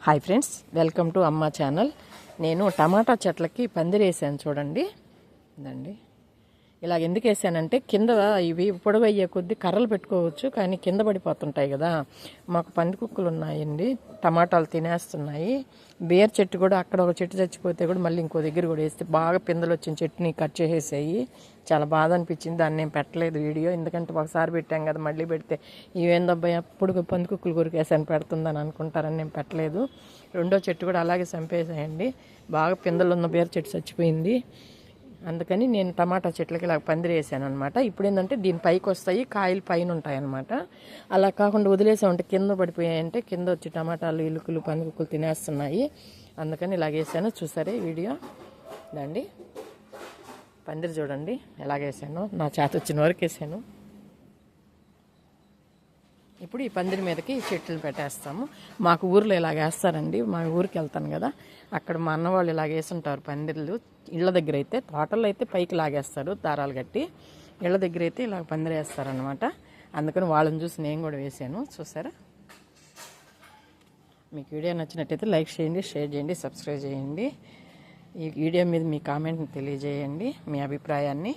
Hi friends, welcome to అమ్మ channel. నేను టమాటా చెట్లకి పందిరేసాను చూడండి. ఇదండి, ఇలాగ ఎందుకు వేసానంటే కింద ఇవి పొడవు అయ్యే కొద్దీ కర్రలు పెట్టుకోవచ్చు, కానీ కింద పడిపోతుంటాయి కదా. మాకు పంది కుక్కలు ఉన్నాయండి, టమాటాలు తినేస్తున్నాయి. బేర్ చెట్టు కూడా అక్కడ ఒక చెట్టు చచ్చిపోతే కూడా మళ్ళీ ఇంకో దగ్గర కూడా వేస్తే బాగా పిందెలు వచ్చిన చెట్టుని కట్ చేసేసాయి. చాలా బాధ అనిపించింది. దాన్ని నేను పెట్టలేదు వీడియో, ఎందుకంటే ఒకసారి పెట్టాం కదా, మళ్ళీ పెడితే ఇవేందబ్బాయి అప్పుడు పంది కుక్కలు కొరికేసాను పెడుతుందని అనుకుంటారని నేను పెట్టలేదు. రెండో చెట్టు కూడా అలాగే చంపేసాయండి. బాగా పిందెలు ఉన్న బేర్ చెట్టు చచ్చిపోయింది. అందుకని నేను టమాటా చెట్లకి ఇలా పందిరేసాను అనమాట. ఇప్పుడు ఏంటంటే దీని పైకి వస్తాయి, కాయలు పైన ఉంటాయి అనమాట. అలా కాకుండా వదిలేసామంటే కింద పడిపోయాయంటే కింద వచ్చి టమాటాలు ఇలుకలు పందికుక్కలు తినేస్తున్నాయి. అందుకని ఇలాగేసాను. చూసారే వీడియో దండి. పందిరి చూడండి ఎలాగేసాను, నా చేత వచ్చిన వరకు వేసాను. ఇప్పుడు ఈ పందిరి మీదకి చెట్లు పెట్టేస్తాము. మాకు ఊర్లో ఇలాగ వేస్తారండి. మా ఊరికి వెళ్తాను కదా, అక్కడ మా అన్న వాళ్ళు ఇలాగ వేసుంటారు పందిర్లు. ఇళ్ళ దగ్గర అయితే, తోటల్లో అయితే పైకి లాగేస్తారు దారాలు కట్టి, ఇళ్ళ దగ్గర అయితే ఇలాగ పందిరి వేస్తారనమాట. అందుకని వాళ్ళని చూసి నేను కూడా వేసాను. చూసారా? మీకు వీడియో నచ్చినట్టయితే లైక్ చేయండి, షేర్ చేయండి, సబ్స్క్రైబ్ చేయండి. ఈ వీడియో మీద మీ కామెంట్ని తెలియజేయండి, మీ అభిప్రాయాన్ని.